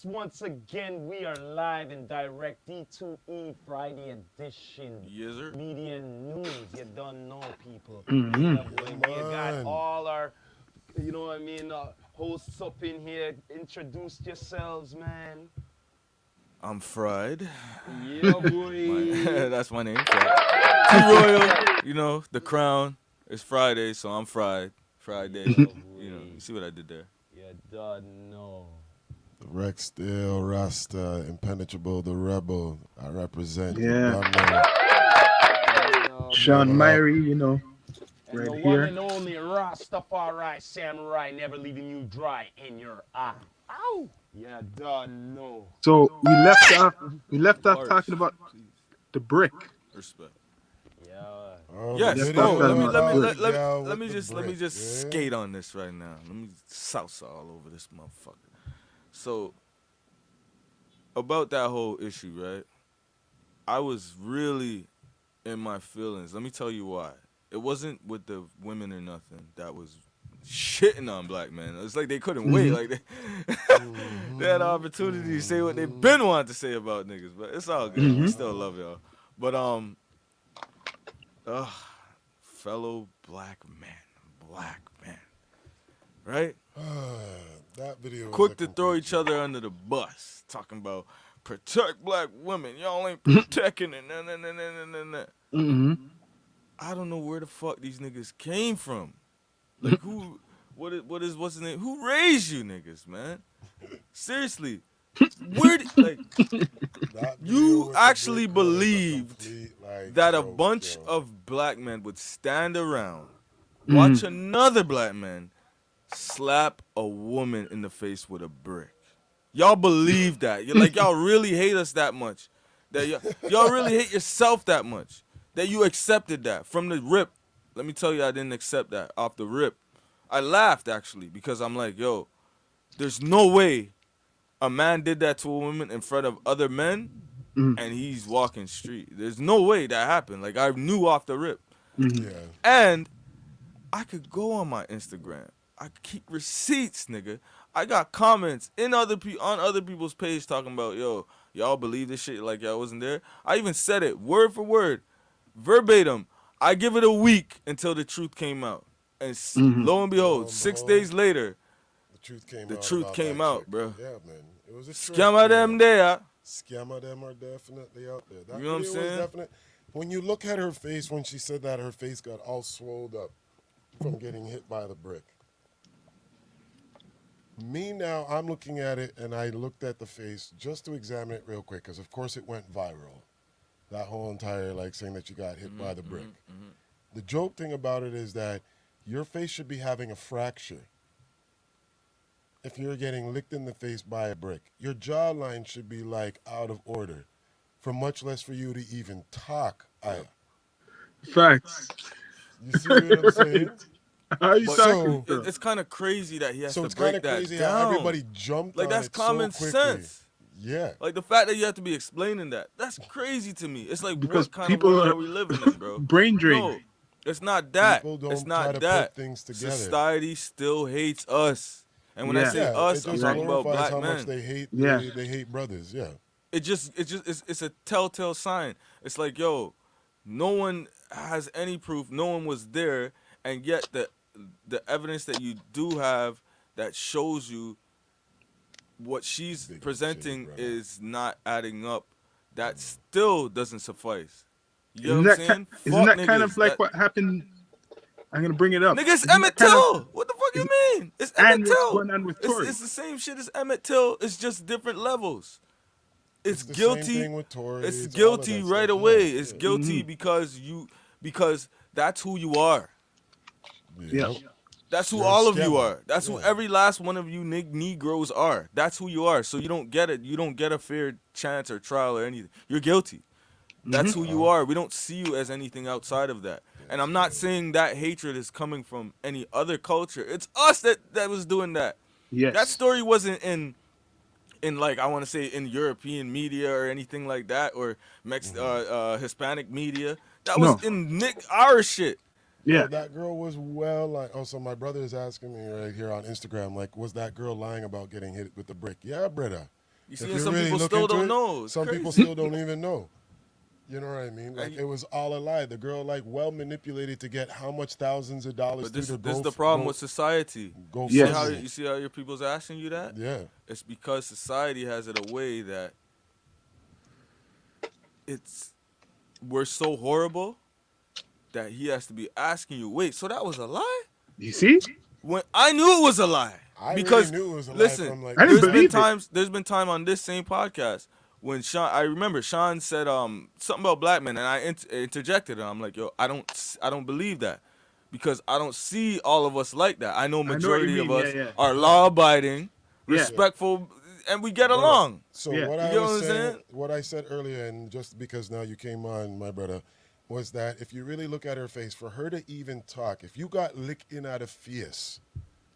once again, we are live and direct. D2E Friday edition. Yes, sir. Media news. You don't know, people. Mm-hmm. Yeah, boy. We got all our, hosts up in here. Introduce yourselves, man. I'm Fried. Yeah, boy. That's my name. T-Royal. The crown. It's Friday, so I'm Fried. Friday. Yeah, You see what I did there? You don't know. Rex Steel, Rasta, Impenetrable, the Rebel. I represent. Yeah. You know, Sean Myrie, and right the one here. and only Rastafari Samurai, never leaving you dry in your eye. Ow! You don't know. So we left off talking about the brick. Respect. Yeah. Oh, Yes. the Oh, video let me- about the gal let me with the just brick, yeah? skate on this right now. Let me salsa all over this motherfucker. So about that whole issue, right? I was really in my feelings. Let me tell you why. It wasn't with the women or nothing that was shitting on black men. It's like they couldn't wait. Like they had an opportunity to say what they been wanting to say about niggas, but it's all good. We still love y'all. But fellow black man, right? That video. Was Quick a to throw complete each other under the bus, talking about protect black women. Y'all ain't protecting it. Nah. Mm-hmm. I don't know where the fuck these niggas came from. Like who? What's the name? Who raised you niggas, man? Seriously, That video you with the actually brick was a believed complete, like, that a joke, bunch yo. of black men would stand around, watch another black man slap a woman in the face with a brick. Y'all believe that? You're like, y'all really hate us that much. That y'all really hate yourself that much. That you accepted that from the rip. Let me tell you, I didn't accept that off the rip. I laughed, actually, because I'm like, yo, there's no way a man did that to a woman in front of other men and he's walking street. There's no way that happened. Like, I knew off the rip. Yeah. And I could go on my Instagram. I could keep receipts, nigga. I got comments on other people's page talking about, yo, y'all believe this shit like y'all wasn't there. I even said it word for word, verbatim. I give it a week until the truth came out. And lo and behold, 6 days later, The truth came the out. truth about came that out, chick. bro. Yeah, man. It was a trick, Scammer them yeah. there. Scammer them are definitely out there. That You know what I'm video was saying? definite. When you look at her face when she said that, her face got all swelled up from getting hit by the brick. Me now, I'm looking at it, and I looked at the face just to examine it real quick, because of course it went viral. That whole entire, like, saying that you got hit by the brick. The joke thing about it is that your face should be having a fracture. If you're getting licked in the face by a brick, your jawline should be, like, out of order, for much less for you to even talk. Facts. You see what I'm saying? How you But talking? it's kind of crazy that he has So to it's kind break of that crazy down. how everybody jumped Like, on that's it common so quickly. sense. Yeah. Like, the fact that you have to be explaining that, that's crazy to me. It's like, Because what kind of people world are are we living in, bro? brain drain. No, it's not that. People don't It's try not to that. put things together. Society still hates us. And when I Yeah. say Yeah, us, it I'm just talking about glorifies black how men. much they hate. Yeah. They hate brothers. Yeah. It's a telltale sign. It's like, yo, no one has any proof. No one was there, and yet the evidence that you do have that shows you what she's Big presenting shit, brother. is not adding up. That still doesn't suffice. You know Isn't what I'm that saying? isn't Fuck that kind niggas. of like what happened? I'm gonna bring it up. Nigga, it's Isn't Emmett that kind of- Till. What the fuck you mean? It's and Emmett what's Till. going on with Tory? It's the same shit as Emmett Till. It's just different levels. It's the guilty. Same thing with Tory. It's all of guilty that right stuff. away. Yeah, It's yeah. guilty because that's who you are. Yeah. That's who You're a all of you scammer. are. That's who Yeah. every last one of you Negroes are. That's who you are. So you don't get it. You don't get a fair chance or trial or anything. You're guilty. That's who you are. We don't see you as anything outside of that. And I'm not saying that hatred is coming from any other culture. It's us that was doing that. Yes. That story wasn't in like, I want to say, in European media or anything like that, or Hispanic media. That was No. in our shit. Yeah. Well, that girl was like. Oh, so my brother is asking me right here on Instagram, like, was that girl lying about getting hit with the brick? Yeah, brother. You see, If and you some really people look still into don't it, know. It's some crazy. people still don't even know. You know what I mean? Like And- it was all a lie. The girl like well manipulated to get how much thousands of dollars But this through is the problem with society. Go You see Yes. how you see how your people's asking you that? Yeah. It's because society has it a way that we're so horrible that he has to be asking you, wait, so that was a lie? You see? When I knew it was a lie. I Because really knew it was a lie listen, from like I didn't there's been believe it. times on this same podcast when I remember Sean said something about black men, and I interjected, and I'm like, yo, I don't believe that, because I don't see all of us like that. I know what you majority of mean. us Yeah. are law abiding, Yeah. respectful, and we get Brother, along. So Yeah. what You I get was what I'm saying, saying? what I said earlier, and just because now you came on, my brother, was that if you really look at her face, for her to even talk, if you got licked in at a face,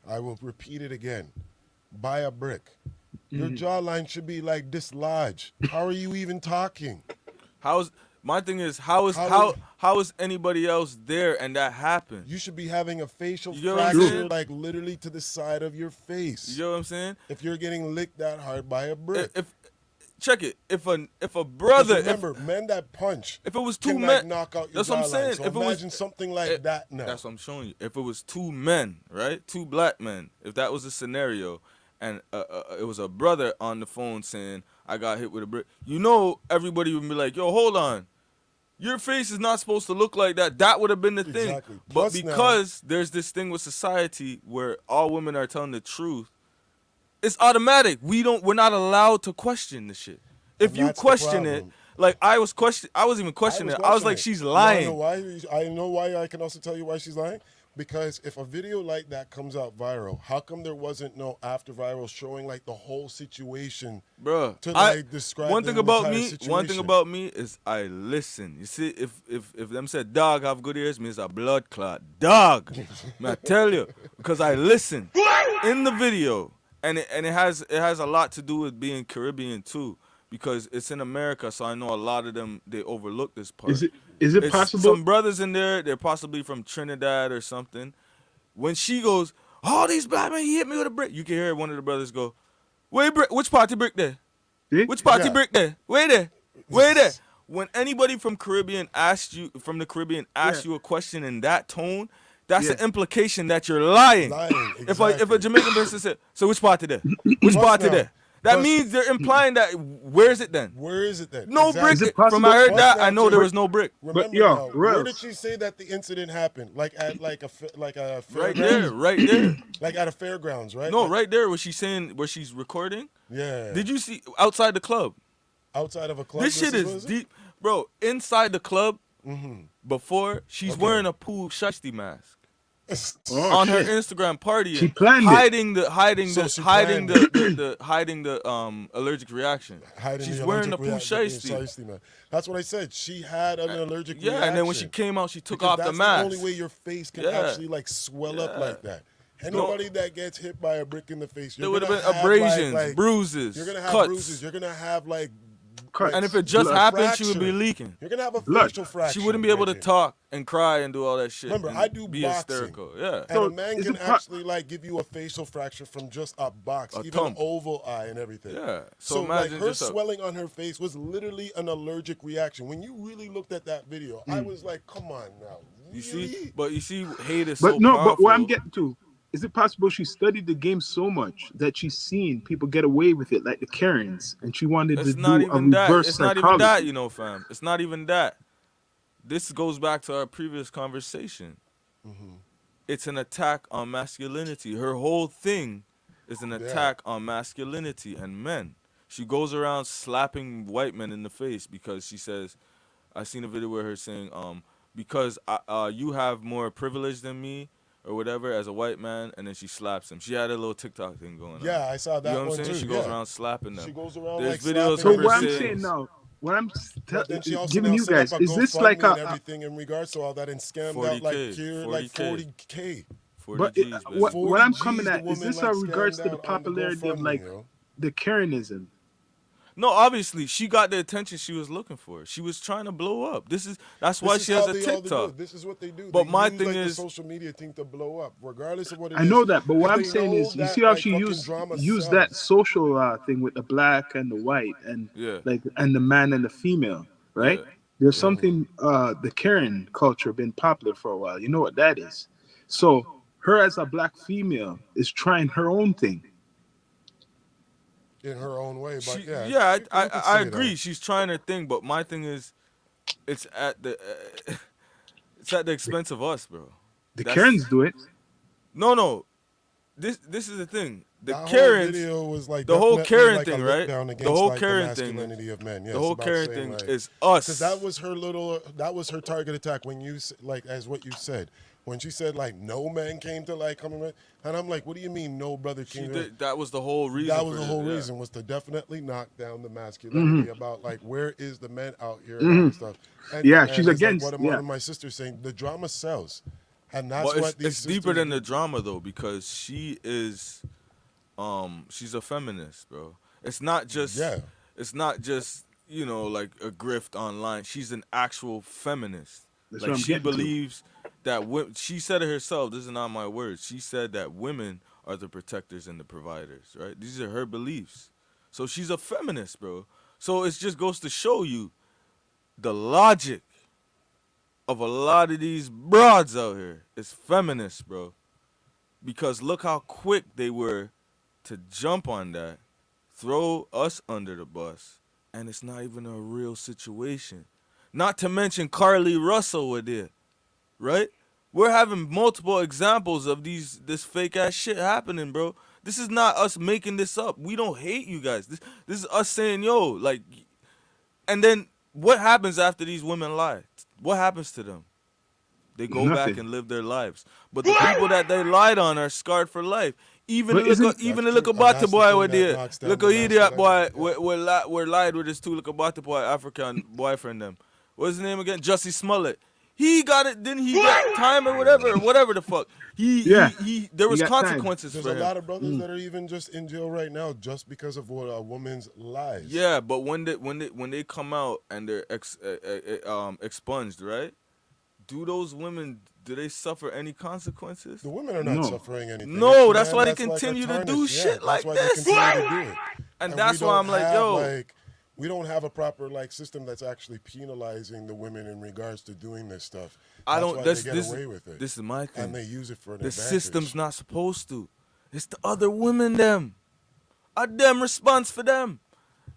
I will repeat it again, by a brick, your jawline should be like dislodged. How are you even talking? My thing is How is anybody else there and that happened? You should be having a facial You know what I'm fracture saying? like literally to the side of your face. You know what I'm saying? If you're getting licked that hard by a brick. If check it, if a brother, Remember, men that punch if it was two can men, like knock out your that's what I'm jawline. saying. So If it imagine was something like that now. That's what I'm showing you. If it was two men, right, two black men, if that was a scenario, and it was a brother on the phone saying I got hit with a brick, you know, everybody would be like, yo, hold on. Your face is not supposed to look like that. That would have been the thing. Exactly. But Plus because there's this thing with society where all women are telling the truth, it's automatic. We're not allowed to question the shit. If And you that's the question it, problem. like I was even questioning it. I was like, she's lying. You wanna know why? I know why. I can also tell you why she's lying. Because if a video like that comes out viral, how come there wasn't no after viral showing like the whole situation? Bruh, To like describe one the thing about entire me, one thing situation. about me is I listen. You see, if them said dog have good ears, means a blood clot. Dog, man, I tell you, because I listen in the video, and it has a lot to do with being Caribbean too, because it's in America, so I know a lot of them they overlook this part. Is it It's possible? some brothers in there, they're possibly from Trinidad or something. When she goes, all these black men, he hit me with a brick. You can hear one of the brothers go, wait, brick, which party brick there? See? Which party Yeah. brick there? Wait there. Wait there. When anybody from the Caribbean asks you a question in that tone, that's Yeah. an implication that you're lying. If a exactly. Jamaican person said, so which party there? Which Plus party now- there? That plus- means they're implying that where is it then? Where is it then? No Exactly. Is brick. it possible- From I heard Plus that, now, I know too. there was no brick. Remember yo, now, where Rose. did she say that the incident happened? Like at like a Right fairgrounds? there, right there. Like at a fairgrounds, right? No, Like- right there where she's recording. Yeah. Did you see outside the club? outside of a club? This shit is deep, bro. Inside the club, before she's Okay. wearing a pool shiesty mask Oh, on her shit. Instagram party, She planned it. So she hiding the allergic reaction. She's wearing the pool shiesty. Man. That's what I said. She had an allergic Yeah, reaction. and then when she came out, she took Because off the that's mask. the only way your face can Yeah. actually like swell up Yeah. like that. Anybody that gets hit by a brick in the face, There you're would have gonna been have abrasions, like, bruises, You're gonna have cuts. bruises. You're gonna have like Cuts. And if it just Blood. happened, she would be Fracture. leaking. You're gonna have a Blood. facial fracture. She wouldn't be able to right talk and cry and do all that shit. Remember, and I do be boxing. hysterical. Yeah. And So, a man is can it actually like give you a facial fracture from just a box, A even thump. oval eye and everything. Yeah. So, So like imagine her just a- swelling on her face was literally an allergic reaction. When you really looked at that video, I was like, "Come on now, You really?" see, but you see, hate is But so no, powerful. but what I'm getting to, is it possible she studied the game so much that she's seen people get away with it, like the Karens, and she wanted It's to not do a even that. reverse It's not psychology? even that, you know, fam. It's not even that. This goes back to our previous conversation. It's an attack on masculinity. Her whole thing is an attack on masculinity and men. She goes around slapping white men in the face because she says, I seen a video where her saying, because you have more privilege than me or whatever as a white man, and then she slaps him. She had a little TikTok thing going on. Yeah, I saw that You know what one I'm saying? too. She goes yeah. around slapping them. She goes around There's like videos So of her what I'm saying- saying now, what I'm But then she also giving now you set guys, up a is this GoFundMe like and a everything in regards to all that and scammed 40K, out like here like 40K. 40K. 40 but G's, baby. what I'm 40 coming G's, at the is woman, this like, in regards scammed to the out on the popularity of GoFundMe, like yo. the Karenism? No, obviously she got the attention she was looking for. She was trying to blow up. That's why she has a TikTok. This is what they do. But They my use, thing like, the is, social media thing to blow up, regardless of what it is. I know that, but what If I'm they saying know is, you see that, how like, she fucking drama used that sells. social thing with the black and the white and yeah, and the man and the female, right? yeah. There's something the Karen culture been popular for a while. You know what that is? So her as a black female is trying her own thing. In her own way, but I you could say agree. that. She's trying her thing, but my thing is, it's at the it's at the expense of us, bro. The That's Karens do it. no. This is the thing. The That whole Karens, video was like the whole definitely Karen like thing, a right? look down The against, whole like, Karen the thing, masculinity of men. Yeah, the it's whole about Karen saying, thing like, is us. because that was her target attack when you like, as what you said, when she said, like, no man came to, like, coming with, and I'm like, what do you mean no brother She came? did, that was the whole reason. That was the whole reason, was to definitely knock down the masculinity about, like, where is the men out here and all this stuff. And, Yeah, and she's it's against. like what one of my sisters saying, the drama sells, and that's But what these it's deeper sisters than the do. drama though, because she's a feminist, bro. It's not just like a grift online. She's an actual feminist. That's Like what I'm she getting to. believes that she said it herself. This is not my words. She said that women are the protectors and the providers, right? These are her beliefs. So she's a feminist, bro. So it just goes to show you the logic of a lot of these broads out here. It's feminists, bro. Because look how quick they were to jump on that, throw us under the bus, and it's not even a real situation. Not to mention Carly Russell with it, right? We're having multiple examples of this fake ass shit happening, bro. This is not us making this up. We don't hate you guys. This is us saying, yo, like, and then what happens after these women lie? What happens to them? They go back Nothing. and live their lives. But the people that they lied on are scarred for life. Even But the isn't- little That's bata the boy thing with that the knocks down little the idiot boy masculinity, we're lied with his two little bata boy African boyfriend them. What's his name again? Jussie Smollett. He got it. Didn't he get time or whatever the fuck? He there was got time. consequences There's for a him. lot of brothers that are even just in jail right now just because of what a woman's lies. Yeah, but when they come out and they're expunged, right? Do those women, do they suffer any consequences? The women are not No. suffering anything. No, It's that's men why they that's, like, a continue to do tarnish. shit like that's this. why they continue to do it. And we that's why don't I'm like, have, yo. like, we don't have a proper, like, system that's actually penalizing the women in regards to doing this stuff. I That's don't. why This they get away with it. This is my thing. And they use it for an The advantage. system's not supposed to. It's the other women. Them. A them response for them.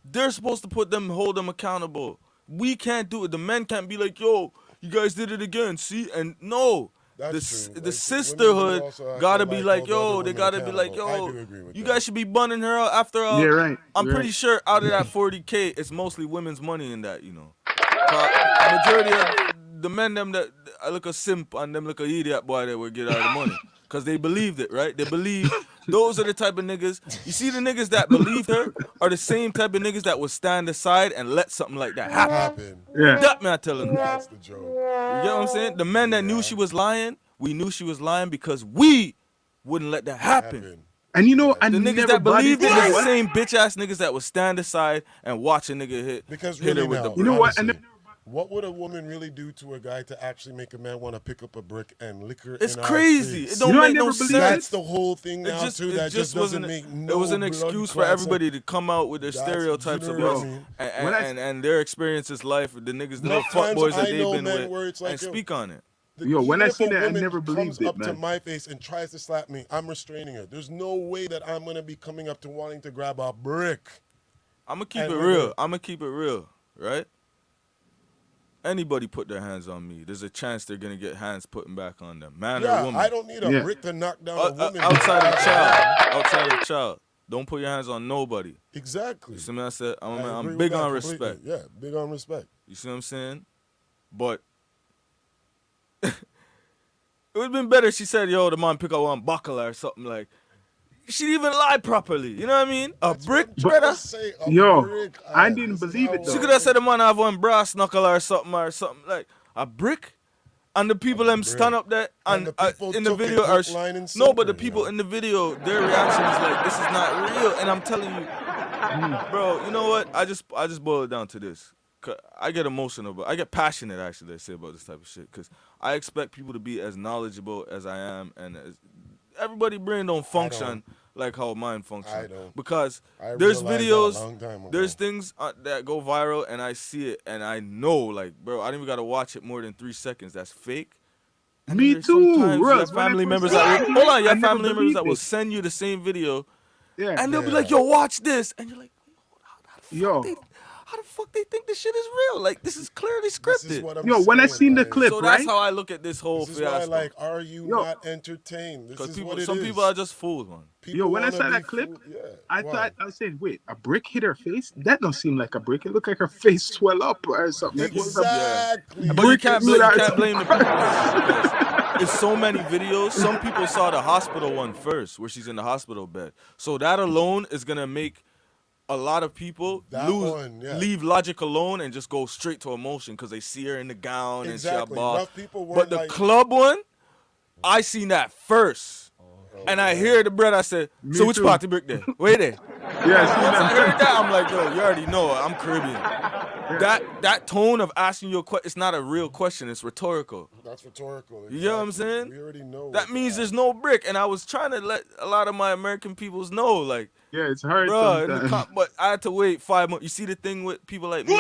They're supposed to hold them accountable. We can't do it. The men can't be like, yo, you guys did it again. See, and no. That's true. The Like, women sisterhood do also have gotta to, be like, like, hold yo, other they women gotta be like, accountable. I yo, do agree with you that. guys should be bunning her out after. Yeah, right. I'm Right. pretty sure out of that 40K, it's mostly women's money in that, you know. Majority of the men them that I look a simp and them look a idiot boy that will get out of the money. Cause they believed it, right? They believe those are the type of niggas. You see the niggas that believed her are the same type of niggas that will stand aside and let something like that happen. Yeah. That man telling you. That's the joke. You get what I'm saying? The men that knew she was lying, we knew she was lying because we wouldn't let that happen. And you know, I The niggas never that believed it bodied- is the same bitch ass niggas that would stand aside and watch a nigga Because hit really her with now, the You know what? honestly, And what would a woman really do to a guy to actually make a man want to pick up a brick and lick her It's in our crazy. face? It don't You know, I make no never believed sense. That's the whole thing now, too. That just doesn't make no It was an blood excuse for clots. everybody to come out with their That's- stereotypes you of know what us I mean? and their experiences life, the niggas, the little Enough fuck times boys that I they've know been men with, where it's like, and yo, speak on it. Yo, when even I if seen a that, I woman never believed comes it, up to man. my face and tries to slap me, I'm restraining her. There's no way that I'm gonna be coming up to wanting to grab a brick. I'm gonna keep And it we're real. gonna- I'm gonna keep it real, right? Anybody put their hands on me, there's a chance they're gonna get hands putting back on them, man or Yeah, woman. I don't need a Yeah. brick to knock down a woman. Outside of child, outside of child, don't put your hands on nobody. Exactly. You see what I said? I agree I'm with big that on completely. respect. Yeah, big on respect. You see what I'm saying? But it would have been better if she said, yo, the man pick up one buckle or something like. She didn't even lie properly. You know what I mean? A brick, But- brother. Say a Yo, brick, I this didn't is believe how it, though. She could have said the man have one brass knuckle or something like a brick. And the people them stand up there And and the people in the took it video are hook, line, and no, but the sinker, people you know? in the video, their reaction is like, this is not real. And I'm telling you, Bro, you know what? I just boil it down to this. 'Cause I get emotional, but I get passionate actually. I say about this type of shit because I expect people to be as knowledgeable as I am, and as everybody brain don't function like how mine function. I don't. Because I there's realized that a videos, long time ago. there's things that go viral, and I see it, and I know, like, bro, I don't even gotta watch it more than 3 seconds. That's fake. And then Me there's too, sometimes you Russ. have When I family first members saw that it, will, hold on, you I have never family members believed that will it. send you the same video, Yeah. and they'll be Yeah. like, "Yo, watch this," and you're like, "Wait, hold on, Yo. how the fuck they think this shit is real? Like, this is clearly This scripted." is what I'm Yo, saying. when I seen the like, clip, So that's right? how I look at this whole This is why, fiasco. like, are you Yo. not entertained? This Because is people, what it some is. people are just fools, man. Yo, when I wanna saw be that clip, fooled. Yeah. I Why? thought I was saying, wait, a brick hit her face? That don't seem like a brick. It looked like her face swell up or something. It was a Exactly. But you brick can't, hit you her. can't blame the people because it's so many videos. Some people saw the hospital one first, where she's in the hospital bed. So that alone is gonna make a lot of people That one, yeah. leave logic alone and just go straight to emotion because they see her in the gown Exactly. and she a boss. Enough people weren't But the like, club one, I seen that first. And I hear the bread. I said, Me "So which too. party brick there? Wait there." Yeah, I seen Once I that. heard that, I'm like, "Yo, you already know I'm Caribbean." That tone of asking you a question, it's not a real question. It's rhetorical. that's rhetorical. You know what I'm Exactly. saying? We already know. That what means the- there's no brick. And I was trying to let a lot of my American peoples know, like, Yeah, it's hard bro, sometimes. but I had to wait 5 months. You see the thing with people like me?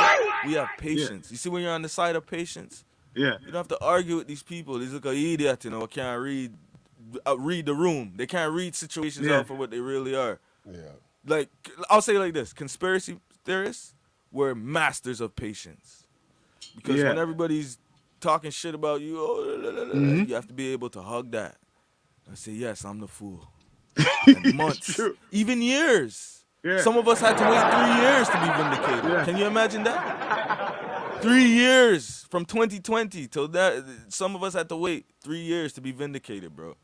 We have patience. You see when you're on the side of patience? Yeah. You don't have to argue with these people. These look like idiot, you know, can't read the room. They can't read situations Yeah. out for what they really are. Yeah. Like, I'll say it like this. Conspiracy theorists were masters of patience. Because Yeah. when everybody's talking shit about you, you have to be able to hug that and say, yes, I'm the fool. And months, true. even years. Yeah. Some of us had to wait 3 years to be vindicated. Yeah. Can you imagine that? 3 years from 2020 till that. Some of us had to wait 3 years to be vindicated, bro.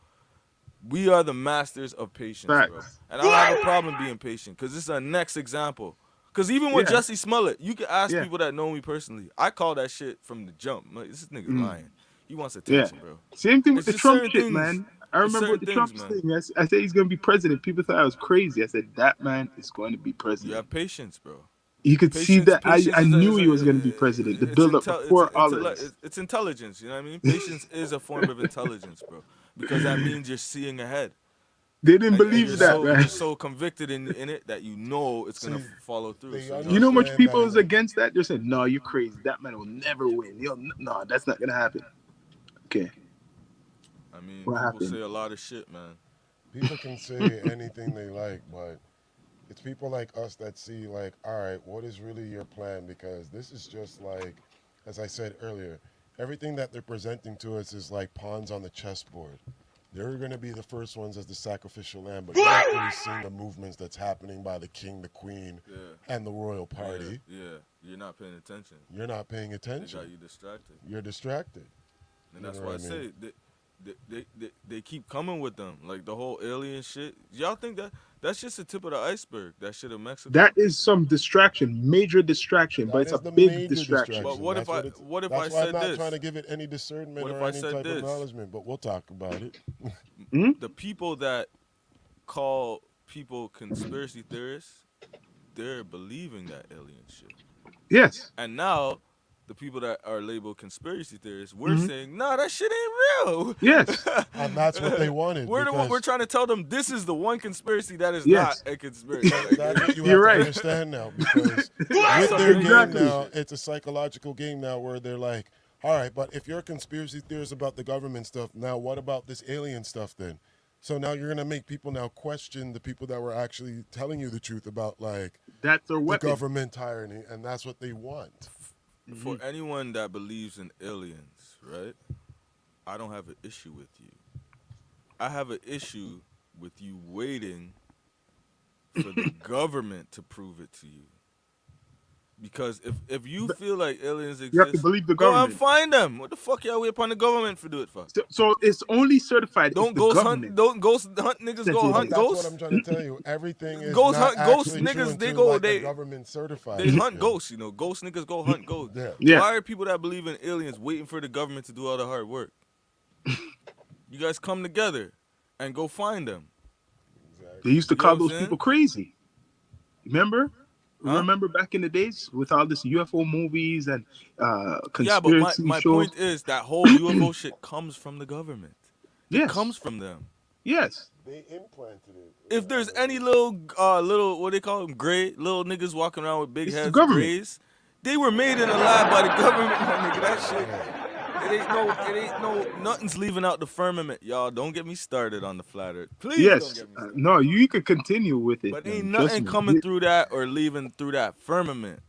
We are the masters of patience, bro. Facts. And I don't have a problem being patient because this is a next example. Because even with Yeah. Jussie Smollett, you can ask Yeah. people that know me personally. I call that shit from the jump. I'm like, this nigga's lying. He wants Yeah. attention, bro. Same thing with It's the just Trump certain shit, things. man. I It's remember with the certain Trump things, thing. I said he's going to be president. People thought I was crazy. I said, that man is going to be You president. have patience, bro. You could see that I Patience knew is he was going to be president. The it's build up intel- before all of intelle- this. it's intelligence, you know what I mean? Patience is a form of intelligence, bro. Because that means you're seeing ahead. They didn't And believe you're that, so, man. you're so convicted in it that you know it's going to See, follow through. they So, You know how much understand people that is in- against that? They're saying, no, you're crazy. That man will never win. No, that's not going to happen. Okay. I mean, What people happened? say a lot of shit, man. People can say anything they like, but it's people like us that see, like, all right, what is really your plan? Because this is just like, as I said earlier, everything that they're presenting to us is like pawns on the chessboard. They're going to be the first ones as the sacrificial lamb, but you're not really seeing the movements that's happening by the king, the queen, and the royal party. Yeah, you're not paying attention. You're not paying They attention. got you distracted. You're distracted. And that's You know why I what I say they keep coming with them. Like the whole alien shit. Y'all think that's just the tip of the iceberg, that shit in Mexico? That is some distraction, major distraction, but That it's is a the big major distraction. But what That's if I it's- what if that's I why said I'm not this? trying to give it any discernment What if or I any said type this? of acknowledgement, but we'll talk about it. The people that call people conspiracy theorists, they're believing that alien shit. Yes. And now the people that are labeled conspiracy theorists, we're saying, nah, that shit ain't real. Yes. And that's what they wanted. We're the one, because we're trying to tell them this is the one conspiracy that is Yes. not a conspiracy. Like, That's what you You're have right. to understand now, because with Exactly. their game Exactly. now, it's a psychological game now where they're like, all right, but if you're a conspiracy theorist about the government stuff, now what about this alien stuff then? So now you're going to make people now question the people that were actually telling you the truth about, like, That's their the weapon. government tyranny, and that's what they want. For anyone that believes in aliens, right? I don't have an issue with you. I have an issue with you waiting for the government to prove it to you. Because if you feel like aliens exist, You have to believe the go government. and find them. What the fuck y'all wait upon the government for do it for? So it's only certified. Don't if the ghost government. hunt. Don't ghost hunt niggas. That's Go it. hunt That's ghosts. what I'm trying to tell you. Everything is Ghost not hunt- ghost actually true niggas, they until, go- like, they- the government certifies. They it. hunt Yeah. ghosts. You know, ghost niggas go hunt ghosts. Yeah. Yeah. Why are people that believe in aliens waiting for the government to do all the hard work? You guys come together and go find them. They used to You know call what I'm those saying? people crazy. Remember? Huh? Remember back in the days with all this UFO movies and Yeah, but my, conspiracy my shows? point is that whole UFO shit comes from the government. It Yes. comes from them. Yes. They implanted it. If there's any little what they call them, gray little niggas walking around with big It's the heads, government. grays, they were made in a lab by the government, my nigga. That shit, it ain't no, nothing's leaving out the firmament, y'all. Don't get me started on the flat earth. Please don't Yes. get me started. No, you could continue with it, But ain't man. Trust nothing me. coming through that or leaving through that firmament.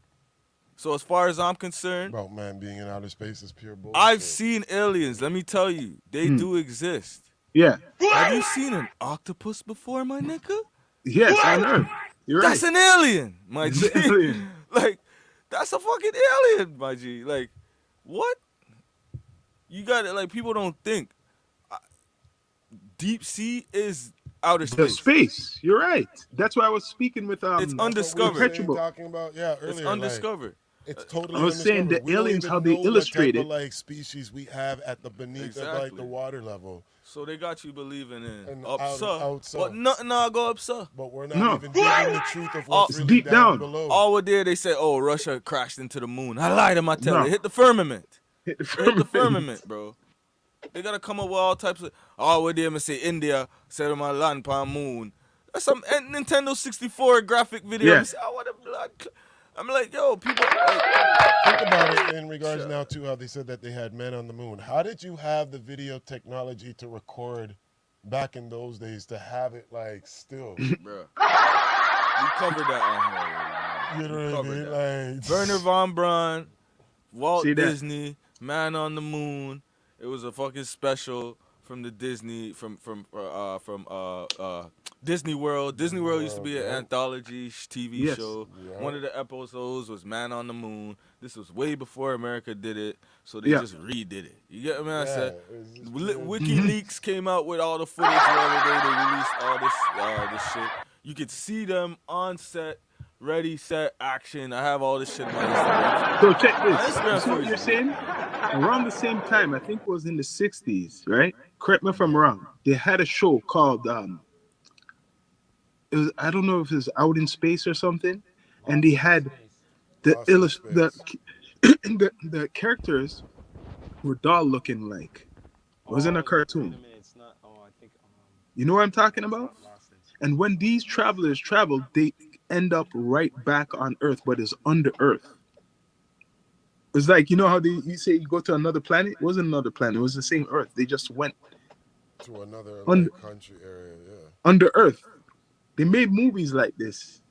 So as far as I'm concerned, About man being in outer space is pure bullshit. I've seen aliens. Let me tell you, they do exist. Yeah. Have you seen an octopus before, my nigga? Yes, on Earth. You're That's right. an alien, my It's G. an alien. Like, that's a fucking alien, my G. Like, what? You got it. Like, people don't think. Deep sea is outer The space. space. You're right. That's why I was speaking with It's That's what we were undiscovered. saying, talking about earlier. It's undiscovered. It's totally I was saying undiscovered. the We don't aliens, even how they know illustrate what it. type of, like, species we have at the beneath of, like, Exactly. the water level. So they got you believing in And upsa, outside. but nothing I'll go upsa. But we're not No. even digging the truth of what's It's really deep down. below. All what did they say? Oh, Russia crashed into the moon. I lied to my telly. No. It hit the firmament. Hit the It hit the firmament, bro. They gotta come up with all types of. Oh, what they say? India set my land palm moon. That's some Nintendo 64 graphic video. Yeah. Say, oh, what a blood. I'm like, yo, people. Like, Think about it in regards now to how they said that they had men on the moon. How did you have the video technology to record back in those days to have it like still? bro, we covered that on here. You know what I Covered mean? that. Like Werner von Braun, Walt See that? Disney, Man on the Moon. It was a fucking special from the Disney from Disney World. Disney World used to be an anthology TV Yes. show. Yeah. One of the episodes was Man on the Moon. This was way before America did it, so they Yeah. just redid it. You get what I Yeah, said? it's just WikiLeaks came out with all the footage the other day. They released all this shit. You could see them on set, ready, set, action. I have all this shit on my Instagram. So check this. Instagram You see what stories. you're saying? Around the same time, I think it was in the 60s, right? Correct me if I'm wrong. They had a show called it was, I don't know if it was Out in Space or something, and they had the Lost in the characters were doll looking like. It wasn't a cartoon. Wait a minute, it's not. Oh, I think. You know what I'm talking about? And when these travelers travel, they end up right back on Earth, but it's under Earth. It's like, you know how you say you go to another planet? It wasn't another planet. It was the same Earth. They just went to another Un- country area. Yeah. under Earth. They made movies like this.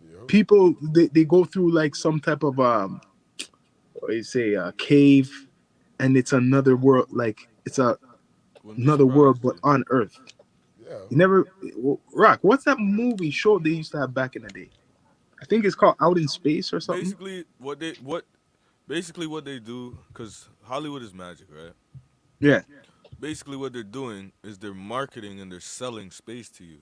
Yep. People, they go through like some type of what do you say, cave, and it's another world. Like it's another world, but on Earth. Yeah. You never, Rock. What's that movie show they used to have back in the day? I think it's called Out in Space or something. Basically what they do, because Hollywood is magic, right? Yeah. Basically what they're doing is they're marketing and they're selling space to you,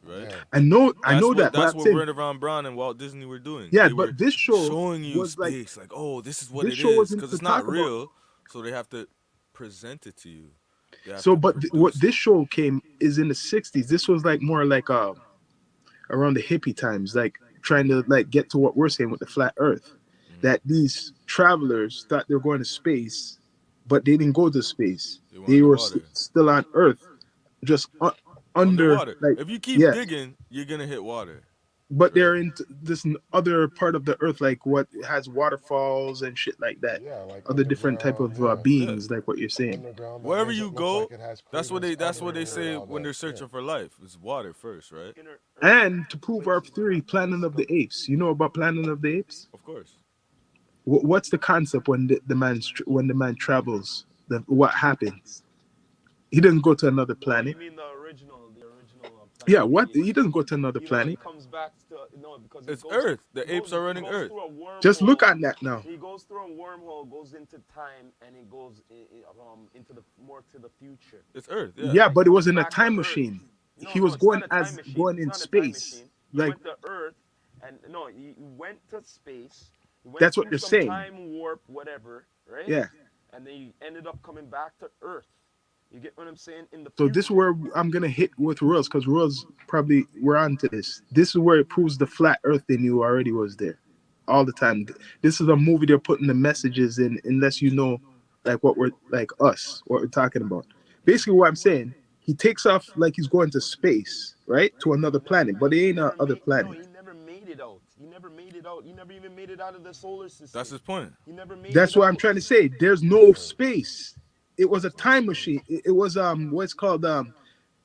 right? Yeah. I know that. That's But I'm what saying, Werner von Braun and Walt Disney were doing. yeah, They were but this show showing you was like, space, like, oh, this is what this it show is, wasn't because to it's not talk about- real, so they have to present it to you. They have so, to but produce what it. this show came is in the 60s. This was like more like around the hippie times, like trying to like get to what we're saying with the flat Earth. That these travelers thought they were going to space, but they didn't go to space. They were underwater. still on Earth, just under. Underwater. Like, If you keep yeah. digging, you're gonna hit water. But they're in this other part of the Earth, like what has waterfalls and shit like that. Yeah, like Other different type of underground, beings, like what you're saying. underground, that Wherever makes it you look go, like it has that's what they craters say under when all they're that. searching for life. It's water first, right? And to prove our theory, Planet of the Apes. You know about Planet of the Apes? Of course. What's the concept when the man travels? What happens? He doesn't go to another planet. You mean the original? Yeah, what? He doesn't go to another He planet. comes back to because It's Earth. The apes are running Earth. Just look at that now. He goes through a wormhole, goes into time, and he goes into the more to the future. It's Earth. Yeah. Yeah, but it was in a Back to time Earth. machine. No, He no, was it's going not a time as machine. going It's in not a time space. machine. He Like went to Earth, and no, he went to space. He went That's what through they're some saying. Time warp, whatever, right? Yeah. And then he ended up coming back to Earth. You get what I'm saying? In the So this is future. where I'm gonna hit with Rose, because Rose probably we're on to this. This is where it proves the flat Earth they knew already was there, all the time. This is a movie they're putting the messages in, unless you know, like what we're like us, what we're talking about. Basically, what I'm saying, he takes off like he's going to space, right, to another planet, but it He ain't a never other made no. planet. He never made it out. He never made it out. He never even made it out of the solar That's system. his point. He never made That's it what I'm out. trying to say. There's no Right. space. It was a There's no time space. machine. It was what's called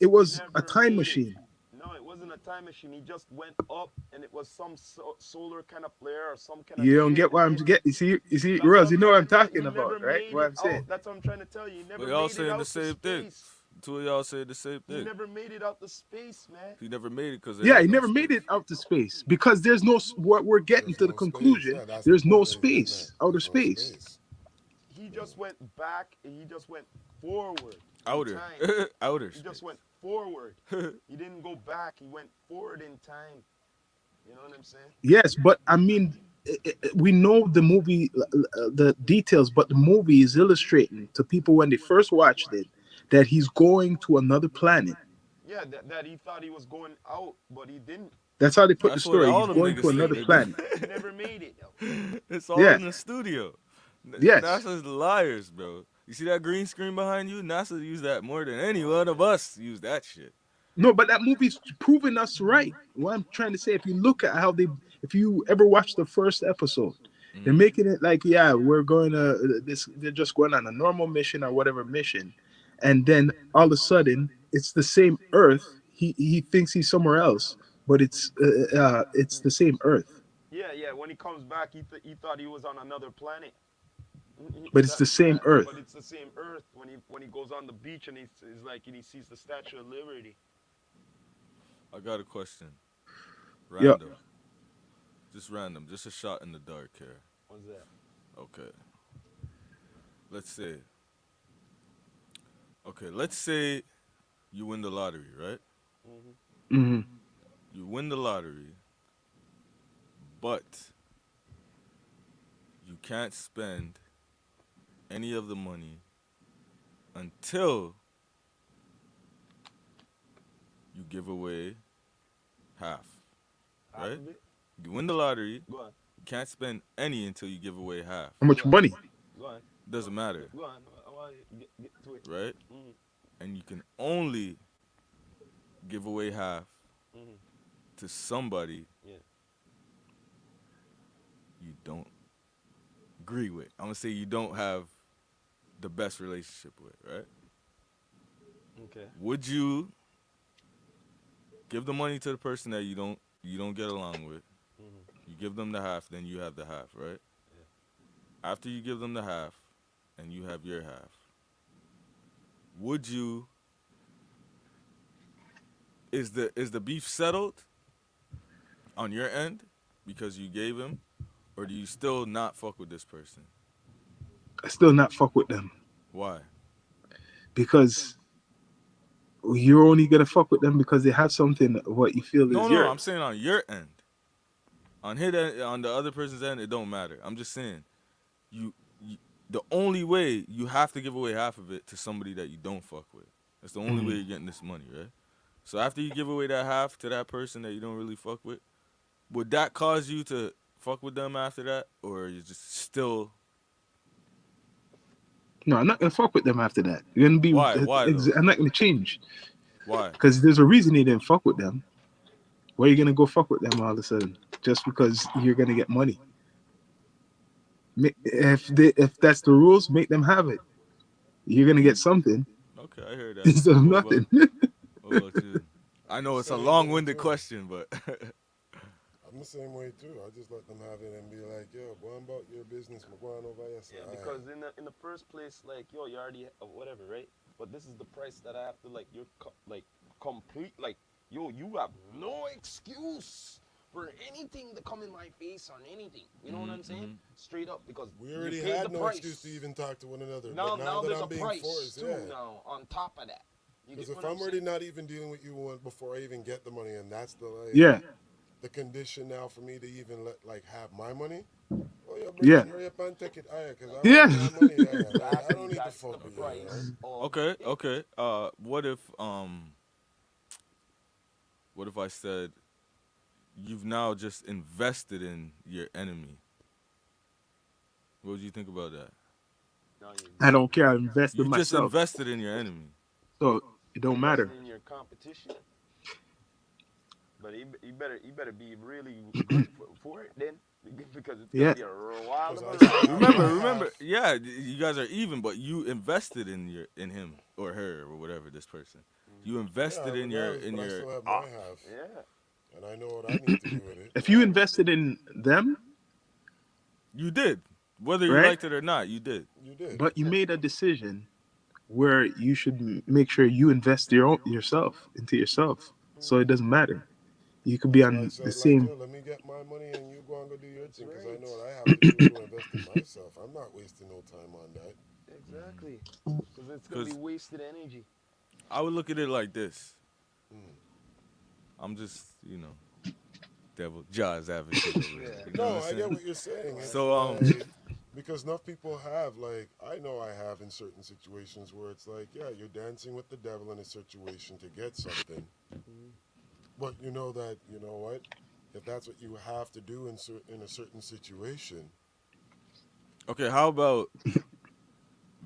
it He was a never time made it. machine. No, it wasn't a time machine. He just went up, and it was some solar kind of flare or some kind of You don't shit, get what and I'm then get. You see, that's what Rose. I'm You know trying what to I'm tell you. talking He never about, right? made What it I'm out. saying. That's what I'm trying to tell you. He But never y'all made it saying the out to same thing. space. Two of y'all say the same He thing. never made it out to space, man. He never made it because there Yeah, is he no never made space. it out to space because there's no. What we're getting There's to the no space. conclusion. Yeah, that's the There's no point that he's getting at. space, outer There's no space. space. He just went back and he just went forward in Outer. time. Outer He space. just went forward. He didn't go back. He went forward in time. You know what I'm saying? Yes, but I mean, we know the movie, the details, but the movie is illustrating to people when they first watched it that he's going to another planet. Yeah, that he thought he was going out, but he didn't. That's how they put the That's what story. all He's them going niggas to say, another nigga. planet. He never made it though. It's all Yeah. in the studio. Yes. NASA's liars, bro. You see that green screen behind you? NASA used that more than any one of us use that shit. No, but that movie's proving us right. What I'm trying to say, if you look at how they, if you ever watch the first episode, they're Mm-hmm. making it like, yeah, we're going to this. They're just going on a normal mission or whatever mission, and then all of a sudden, it's the same Earth. He thinks he's somewhere else, but it's the same Earth, Yeah, yeah. When he comes back, he thought he was on another planet. but it's the same Earth. But it's the same Earth. When he goes on the beach and he's like and he sees the Statue of Liberty. I got a question. Yeah. Random. Just random. Just a shot in the dark here. What's that? Okay. Let's say. Okay, let's say you win the lottery, right? Mm-hmm. Hmm. You win the lottery, but you can't spend any of the money until you give away half, Half right? of it? You win the lottery, Go on. you can't spend any until you give away half. How much money? Go on. Doesn't matter, Go on. I want to get to it. right? Mm-hmm. And you can only give away half Mm-hmm. to somebody Yeah. you don't agree with. I'm gonna say you don't have the best relationship with, right? Okay. Would you give the money to the person that you don't get along with? Mm-hmm. You give them the half, then you have the half, right? Yeah. After you give them the half and you have your half, would you is the beef settled on your end because you gave him, or do you still not fuck with this person? I still not fuck with them Why? because you're only gonna fuck with them because they have something what you feel No, is no, yours. I'm saying on your end. On his end, on the other person's end, it don't matter. I'm just saying, you the only way you have to give away half of it to somebody that you don't fuck with. That's the only way you're getting this money, right? So after you give away that half to that person that you don't really fuck with, would that cause you to fuck with them after that, or you just still? No, I'm not gonna fuck with them after that. You're gonna be. Why? Why though? I'm not gonna change Why? because there's a reason you didn't fuck with them. Why are you gonna go fuck with them all of a sudden just because you're gonna get money? If that's the rules, make them have it. You're gonna get something Okay, I heard that. instead of What about, nothing. what about you? I know it's a Same long-winded thing, too. question, but I'm the same way too. I just let them have it and be like, yo, go on about your business. I'm going over here. Yeah, because in the first place, like, yo, you already whatever, right? But this is the price that I have to like. You're like complete, like, yo, you have no excuse for anything to come in my face on anything. You know what I'm saying? Straight up, because we you already paid had the no price. excuse to even talk to one another. Now, but now that there's I'm a being price forced, too. yeah. Now on top of that, you Because get if what I'm I'm already saying? not even dealing with you before I even get the money, and that's the like, Yeah. the condition now for me to even let like have my money. Oh yo, Yeah. Bridget, hurry up and take it higher, because I Yeah. want my money higher. Like, I Exactly. don't need to That's fuck the with you, man. price of Okay, it. okay. What if I said you've now just invested in your enemy? What would you think about that? Now I don't care. I invest in You just myself, invested in your enemy. so it don't matter. investing in your competition. But you better be really good for it then, because it's gonna Yeah. be a wild of a Because I ride. said Remember, yeah, you guys are even, but you invested in him or her or whatever this person. You yeah, invested in your regardless, but I still have my op. half, Yeah. and I know what I need to do with it. If you invested in them, You did, whether you right? liked it or not, you did. You did. But you made a decision where you should make sure you invest yourself into yourself, so it doesn't matter. You could be That's why I on the said, like, same. yo, let me get my money and you go and go do your That's thing, because I right. know what I have to do to invest in myself. I'm not wasting no time on that. Exactly. Because it's gonna be Because wasted energy. I would look at it like this. Mm. I'm just, devil Jaws advocate over here. Yeah. You know No, what I I'm get saying? what you're saying. It's So like, because enough people have, like, I know I have in certain situations where it's like, yeah, you're dancing with the devil in a situation to get something. But you know that, you know what? If that's what you have to do in a certain situation, okay, how about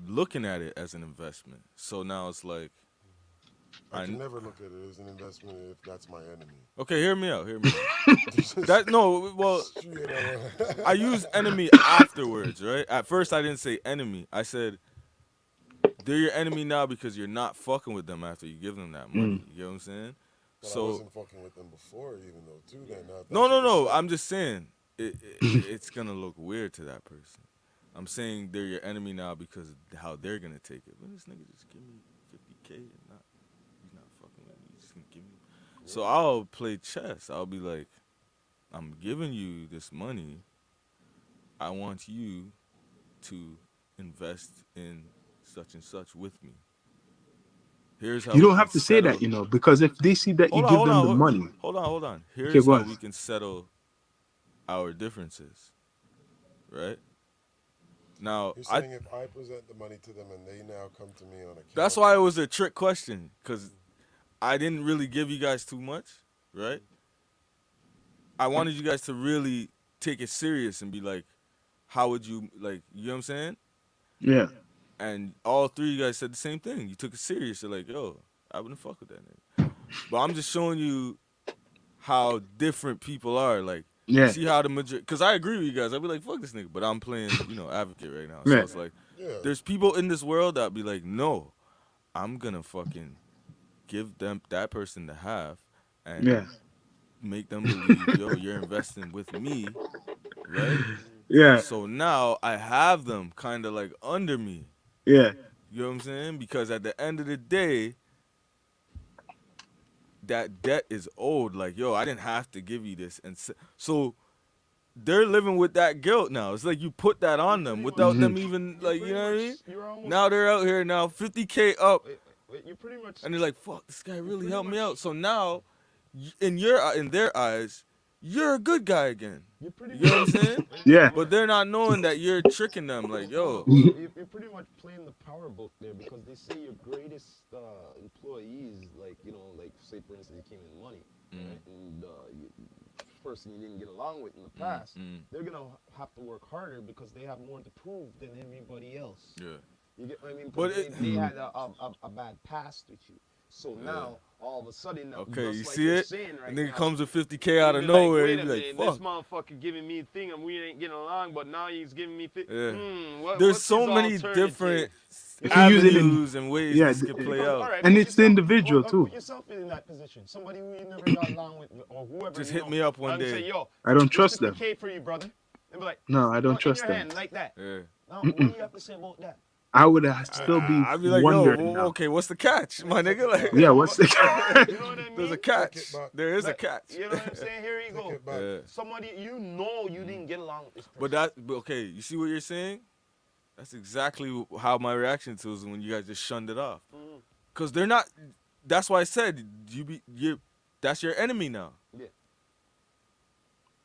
looking at it as an investment? So now it's like, I can I never look at it as an investment if that's my enemy. okay, hear me out. That no, well, Straight up. I use enemy afterwards, right? At first, I didn't say enemy. I said they're your enemy now because you're not fucking with them after you give them that money. You get what I'm saying? But I So wasn't fucking with them before, even though, too, then. If no, that's no, what you're no. saying. I'm just saying it's gonna look weird to that person. I'm saying they're your enemy now because of how they're gonna take it. When this nigga just give me 50K and he's not fucking with me. He's just gonna give me. So I'll play chess. I'll be like, I'm giving you this money. I want you to invest in such and such with me. Here's how You we don't can have to say settle. that, because if they see that you Hold on, give hold them on, the money, hold on. okay, Here's go how on. we can settle our differences, right? Now, You're saying if I present the money to them and they now come to me on a that's why it was a trick question, because I didn't really give you guys too much, right? I wanted you guys to really take it serious and be like, how would you, like, you know what I'm saying? Yeah. And all three of you guys said the same thing. You took it serious. You're like, yo, I wouldn't fuck with that nigga. But I'm just showing you how different people are. Like, you Yeah. see how the majority, because I agree with you guys. I'd be like, fuck this nigga. But I'm playing, advocate right now. So Yeah. it's like, Yeah. there's people in this world that be like, no, I'm going to fucking give them that person the half and Yeah. make them believe, yo, you're investing with me, right? Yeah. So now I have them kind of like under me. Yeah. You know what I'm saying? Because at the end of the day, that debt is owed. Like, yo, I didn't have to give you this. And so they're living with that guilt now. It's like you put that on them without them even, like, you know what I mean? You're almost. Now they're out here now, 50K up, Wait, you're pretty much. and they're like, fuck, this guy really pretty helped me much- out. So now, in their eyes, you're a good guy again. You're pretty. You know what I'm saying? Yeah. But they're not knowing that you're tricking them. Like, yo, You're pretty much playing the power book there, because they say your greatest employees, like, like, say for instance, you came in money, right? And person you didn't get along with in the past, they're gonna have to work harder because they have more to prove than everybody else. yeah. You get what I mean? But But they had a bad past with you. So now, all of a sudden, Okay, just you like see you're it? saying right And then now, it comes with 50K out you of be nowhere. Wait You a be like, minute, fuck. this motherfucker giving me a thing and we ain't getting along, but now he's giving me Yeah. what's So his many alternative? different You can use it in- avenues and ways yeah, this could play Because, out. all right, And put it's the yourself- individual, too. Put yourself in that position. Somebody who you never got along with, or whoever. Just you hit know, me up one and day. Say, yo, I don't this trust them. 50K for you, brother. And be like, No, I don't in trust your them. hand, like that. Yeah. Now, what do you have to say about that? I would still be I'd be like, wondering yo, now. okay, what's the catch, my nigga? Like, Yeah, what's the You know what I mean? there's a catch. it back. There is a Like, catch. You know what I'm saying? Here you Take go. it back. Yeah. Somebody you know you didn't get along with this person. But okay, you see what you're saying? That's exactly how my reaction to is when you guys just shunned it off. Cause they're not. That's why I said that's your enemy now. Yeah.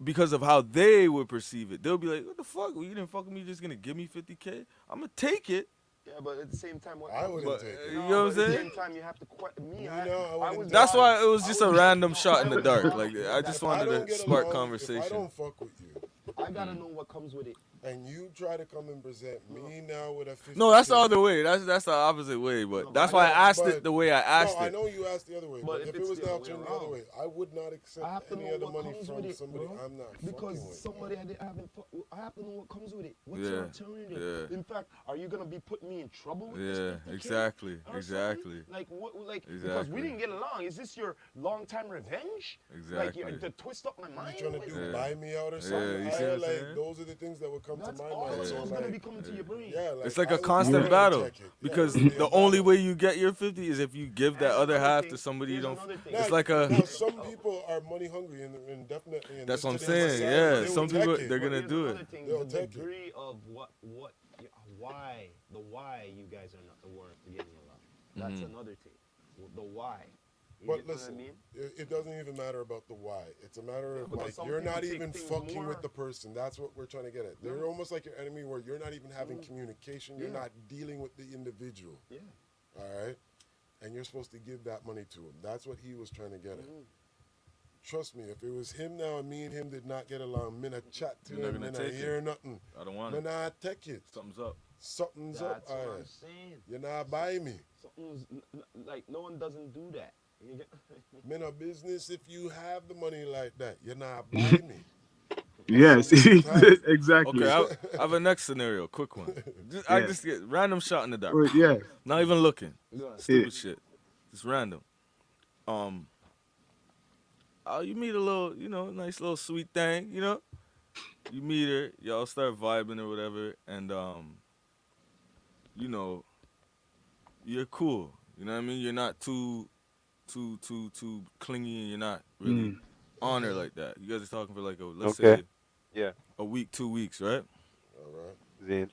because of how they would perceive it. They'll be like, "What the fuck? Well, you didn't fuck with me. You're just gonna give me 50K? I'm gonna take it." Yeah, but at the same time, what I comes wouldn't with take it. You No, know what I'm but at the saying? same time, you have to me. I wouldn't was take That's it. why it was just a random no, shot I in the was dark. drunk. Like I just If wanted don't to get spark along, if I conversation. don't fuck with you, I gotta know what comes with it. and you try to come and present me now with a 50K. No, that's the other way. That's the opposite way. But No, that's but why I I asked but- it the way I asked No, I it. know you asked the other way, But but if if it it's was the now other way turned the other around, way, I would not I accept have to any know other what money comes from with it, somebody bro. I'm not Because fucking with. somebody I haven't. I have to know what comes with it. What's Yeah, your alternative? yeah. In fact, are you gonna be putting me in trouble with Yeah, this 50K exactly, or something? exactly. Like what? Like because Exactly. we didn't get along. Is this your long time revenge? Like Exactly. to twist up my You mind? trying to What is do it? buy me out or Yeah, something? you see what I'm like saying? those are the things that would come That's to my all mind. of So those gonna like, be coming to your brain. yeah, It's like I a would constant never battle check it. Yeah, because it would be the a only battle. way you get your 50 is if you give that And other another half thing, to somebody you here's don't. another thing. It's Now- like a. now some people are money hungry and definitely in That's this what I'm today's saying. society, Yeah, they some will people take it. they're But gonna here's do another it. thing, They'll the take it. degree of why you guys are not weren't getting along. That's another thing. The why. You But get what I listen, mean? it doesn't even matter about the why. It's a matter of because like some you're people not take even things fucking more- with the person. That's what we're trying to get at. They're almost like your enemy, where you're not even having communication. You're Yeah. not dealing with the individual. Yeah. All right, and you're supposed to give that money to him. That's what he was trying to get at. Trust me, if it was him now and me and him did not get along, me not chat to You're not him, gonna me not take hear it. nothing. I don't want Me it. not take it. Something's up. Something's up. That's what All I'm right. saying. You're not buy me. Something's like no one doesn't do that. You get- Me no business if you have the money like that. You're not buy me. Yes, Sometimes. exactly. Okay, I have a next scenario. Quick one. I Yeah. just get random shot in the dark. Well, yeah. Not even looking. Go on. Stupid Yeah. shit. Just random. You meet a little, nice little sweet thing, You meet her, y'all start vibing or whatever, and you're cool. You know what I mean? You're not too clingy, and you're not really on her like that. You guys are talking for like let's Okay. say Yeah. a week, 2 weeks, right? All right. Then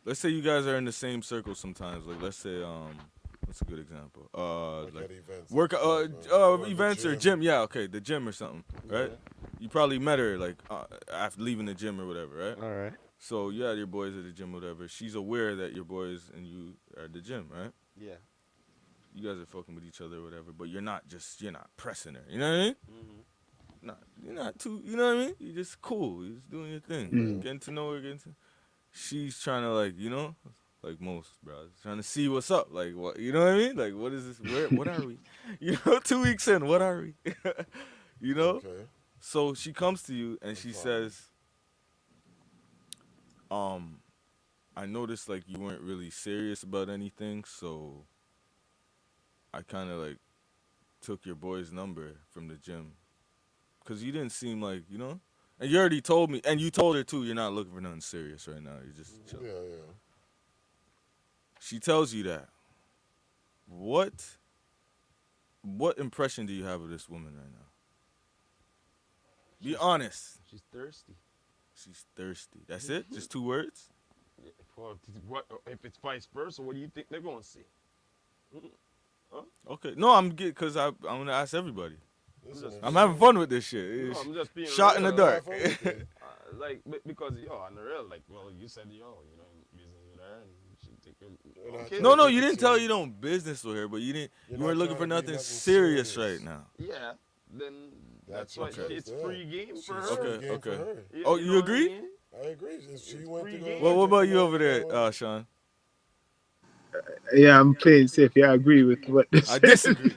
Let's say you guys are in the same circle sometimes. Like let's say what's a good example? Like at events. Work Or the events or gym. Yeah, okay, the gym or something, right? Yeah. You probably met her like after leaving the gym or whatever, right? all right. So you had your boys at the gym or whatever. She's aware that your boys and you are at the gym, right? Yeah. You guys are fucking with each other or whatever, but you're not pressing her. You know what I mean? You're not too. You know what I mean? You're just cool. You're just doing your thing, getting to know her. She's trying to like most bros, trying to see what's up. Like what? You know what I mean? Like what is this? What are we? 2 weeks in, what are we? Okay. So she comes to you and she says, I noticed like you weren't really serious about anything, so I kind of like took your boy's number from the gym. Cause you didn't seem like, and you already told me, and you told her too, you're not looking for nothing serious right now. You're just chilling. Yeah. She tells you that. What impression do you have of this woman right now? Be honest. She's thirsty. She's thirsty. That's it? Just 2 words? Yeah, well, what if it's vice versa? What do you think they're gonna see? Okay. No, I'm good because I'm gonna ask everybody. Listen, I'm having fun with this shit. No, I'm just being Shot in the real. dark. Like because on the real, like, well, you said business with her, and she take You're not okay. No, Take you it didn't tell serious. you don't business with her, but you didn't. You're You weren't not looking for trying to be nothing nothing serious serious. right now. Yeah, then that's why okay. it's Yeah. free game for She's her. free Okay, game for okay. her. Oh, you know what I agree? mean? I agree. If she It's went to free go. game. Well, what about you take over the money, there, Sean? Yeah, I'm playing safe. Yeah, I agree with what they I said. disagree.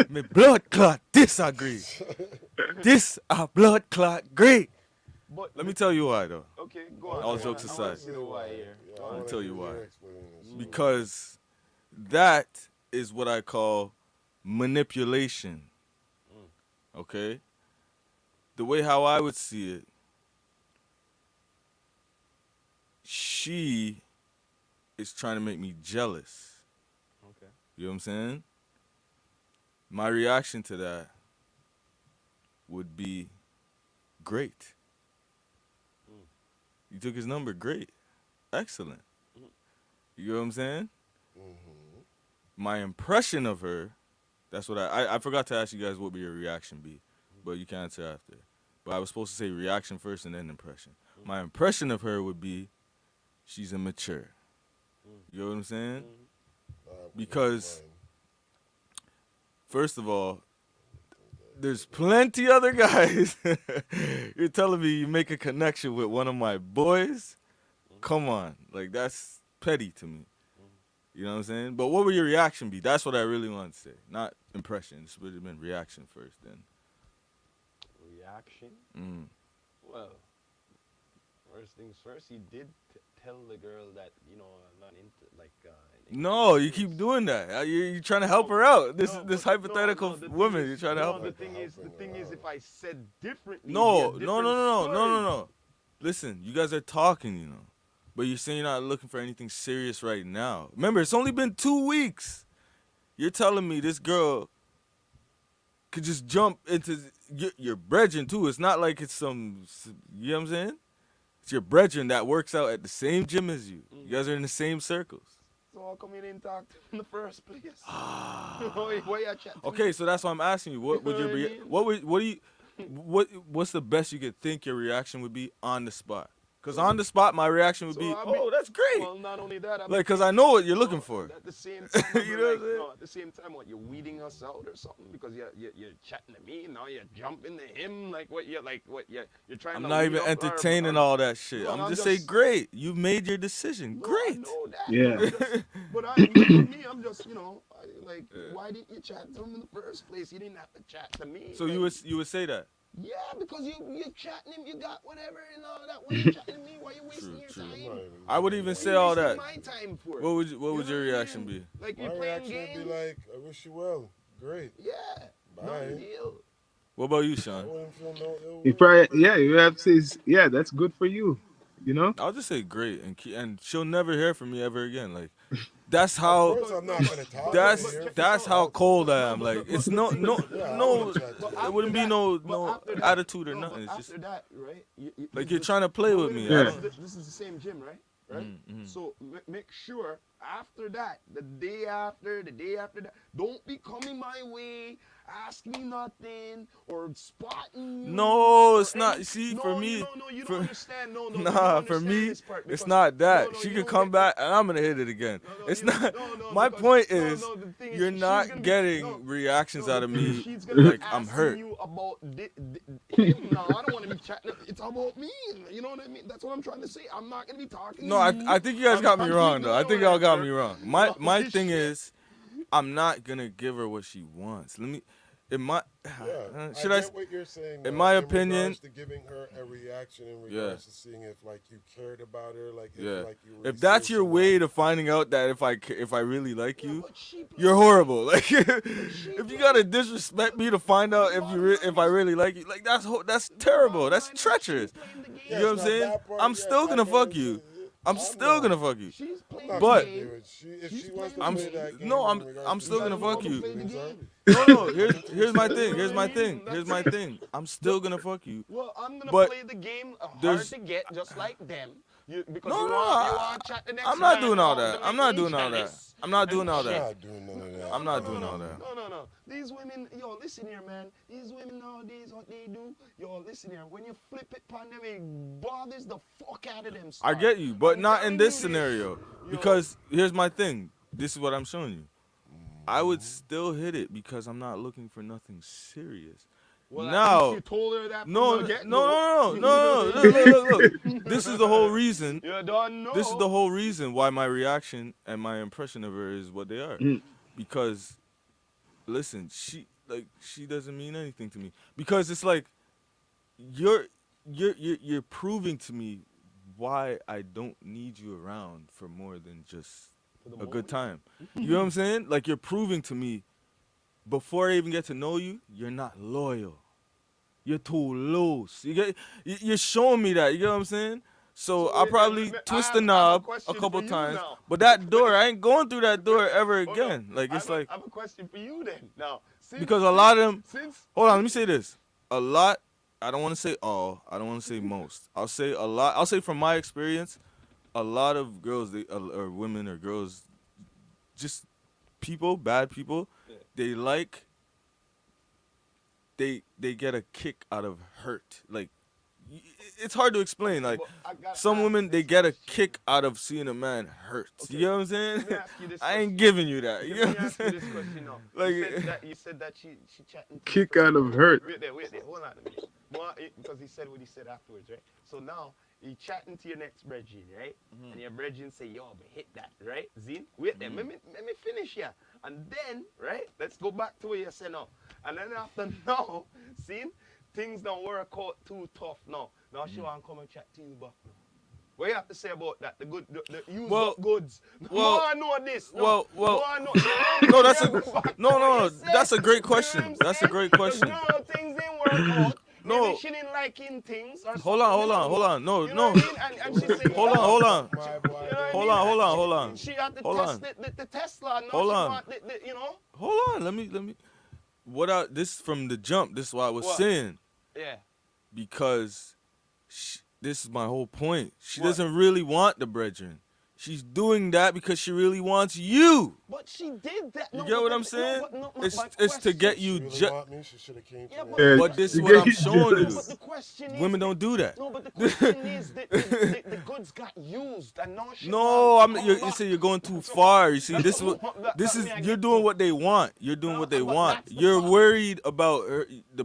Me blood clot disagree. This a blood clot great. But Let me tell you why though. okay, go on. All I jokes wanna- I wanna aside. see the why here. Yeah, Go I on. wanna tell you hear why. your explanation. Because that is what I call manipulation. Okay? The way how I would see it, she is trying to make me jealous. Okay. You know what I'm saying? My reaction to that would be great. You took his number, great. Excellent. You know what I'm saying? My impression of her, that's what I forgot to ask you guys what would your reaction be. but you can answer after. But I was supposed to say reaction first and then impression. My impression of her would be she's immature. You know what I'm saying? Because first of all, there's plenty other guys. You're telling me you make a connection with one of my boys? Come on. Like, that's petty to me. You know what I'm saying? But what would your reaction be? That's what I really want to say. Not impression. This would have been reaction first then. Reaction? Mm. Well, first things first, he did tell the girl that, I'm not into, like, No, you keep doing that. You're trying to help her out. This No, this but hypothetical the thing woman, is- you're trying to help her. The thing is, if I said differently, No, it'd be a no, no, different no, no, no, no, story. no. Listen, you guys are talking, but you're saying you're not looking for anything serious right now. Remember, it's only been 2 weeks. You're telling me this girl could just jump into your brethren too. It's not like it's some, you know what I'm saying? It's your brethren that works out at the same gym as you. You guys are in the same circles. So how come you didn't talk to him in the first place? Why you chatting? Okay, so that's why I'm asking you. What would You know your what I rea- mean? what do you what's the best you could think your reaction would be on the spot? Because on the spot, my reaction would So be, I "Oh, mean- that's great." Well, not only that, Like, because I know what you're looking for. At the same time, You know what I'm saying? at the same time, what you're weeding us out or something because you're chatting to me now you're jumping to him like you're trying. I'm to not weed even out entertaining our, all that shit. No, I'm I'm just just- saying, great. You made your decision. No, Great. I know that. Yeah. But me, I'm just why didn't you chat to him in the first place? You didn't have to chat to me. So like, you would say that. Yeah, because you're chatting him, you got whatever and all that. Why you chatting to me? Why you wasting your True. time? I would even Why say you all wasting that. my time for? What would You your know what I reaction mean? be? Like My you're playing reaction games. would be like, I wish you well. Great. Yeah, no Bye. deal. What about you, I Sean? wouldn't feel no ill You will. probably, yeah, you have to say, yeah, that's good for you. You know? I'll just say great, and she'll never hear from me ever again. Like, that's Of how. course, I'm not gonna talk. That's how cold I am. Like, it's no, Yeah, I no. wanna chat to It you. wouldn't be no After that- attitude or no, nothing. but It's just after that, right? like this you're is- trying to play with wait a me. minute, I don't- This is the same gym, right? Right. Mhm. So make sure after that, the day after that, don't be coming my way, ask me nothing or spotting. me No, or it's not. any- See, no, for me, you for- don't understand. No, you Nah, don't for understand me, this part it's because- not that. no, She you could don't come get- back and I'm gonna hit it again. No, It's you- not. no, My because- point no, is, no, the thing is you're she's not gonna be- getting no, reactions no, out of me she's gonna be like I'm asking hurt. you about him. No, I don't want to be chatting. It's about me. You know what I mean? That's what I'm trying to say. I'm not gonna be talking. No, to you. I think you guys I'm got me talking- wrong though. I no, think y'all got whatever. me wrong. My No, thing shit. is, I'm not gonna give her what she wants. In my Yeah, should I I? get what you're saying. in now, my in opinion- regards to giving her a reaction in regards to seeing if like you cared about her, like if Yeah. like you were If that's your serious way enough. to finding out that if I really like Yeah, you, but she you're playing- horrible. Like if you gotta disrespect me to find out if I really like you, like that's terrible. That's She's treacherous. playing the game. You know what I'm now saying? that part, I'm yeah, still I gonna get fuck it. you. I'm I'm still not. gonna fuck you. She's playing Not the But- gonna game. do it. If She's she wants to playing play the that game. game, No, in I'm regards still to gonna that, fuck gotta you. play the feelings are- game. No, here's my thing. Here's my thing. I'm still gonna fuck you. Well, I'm gonna But play the game hard there's- to get, just like them. Because No, you no, want to chat the next I'm not man doing all now that. to I'm make not me doing all that. jealous. I'm not doing all I'm that. not doing none of that. I'm not doing all that. No. These women, yo, listen here, man. These women nowadays, what they do, yo, listen here. When you flip it upon them, it bothers the fuck out of them. I son. get you, but I'm not in telling this you this. scenario. Yo. Because here's my thing. This is what I'm showing you. I would still hit it because I'm not looking for nothing serious. Well, at now, least you told her that no, from the no, get-go. no. Look. This is the whole reason. You don't know. This is the whole reason why my reaction and my impression of her is what they are. Because, listen, she doesn't mean anything to me. Because it's like you're proving to me why I don't need you around for more than just a good time. You know what I'm saying? Like you're proving to me before I even get to know you, you're not loyal. You're too loose. You're showing me that. You get what I'm saying? So I'll wait, probably I twist have- the I have a knob a question couple for you times. now. But that door, I ain't going through that door ever Hold on. again. Like it's like I have a question for you then. Now, because a lot of them. Since Hold on, let me say this. A lot. I don't want to say all. I don't want to say most. I'll say a lot. I'll say from my experience, a lot of girls, or women or girls, just people, bad people, they like they get a kick out of hurt. Like it's hard to explain. Like But I gotta some ask women, they this get a question. kick out of seeing a man hurt. Okay, You know what I'm saying? let me ask you this I ain't question. giving you that. Okay, You let know me what I'm ask you saying? this question now. Like You said that she chatting to Kick you out of hurt. Wait there, hold on a minute. Because he said what he said afterwards, right? So now he chatting to your next brethren, right? And your brethren say, yo, but hit that, right? Zin, wait there, let me finish here. And then, right, let's go back to what you said now. And then after now, see, things don't work out too tough now. Now she want to come and chat to you back now. What you have to say about that? The good, the used Well- up goods. well- More I know this. No, well- more I know. No, that's a Go back to no, what no. you said. That's a great You know question. what I'm That's a saying? great 'Cause question. now things didn't work out. No. Maybe she didn't like in things or Hold on, something, hold on. No, you know no. what I mean? And she said, Hold on, hold on. My boy, You know what I Hold mean? on, hold on, She- hold on. She had to Hold test on. the Tesla. Now Hold she on. want you know? Hold on. Let me. This from the jump. This is what I was What? saying Yeah. because this is my whole point. She What? doesn't really want the brethren. She's doing that because she really wants you. But she did that. You No, get but what the- I'm saying? No, but no, my It's question- to get She you. really want me. She should have came to Yeah, me. but- Yeah, But this is you what I'm get showing you. jealous. But the question is, Women don't do that. No, but the question is that the goods got used and now she No, want to come you back. say you're going too far. You see, That's this is what- what that me I you're get doing to. what they want. You're doing No, what they but want. that's the You're problem. worried about the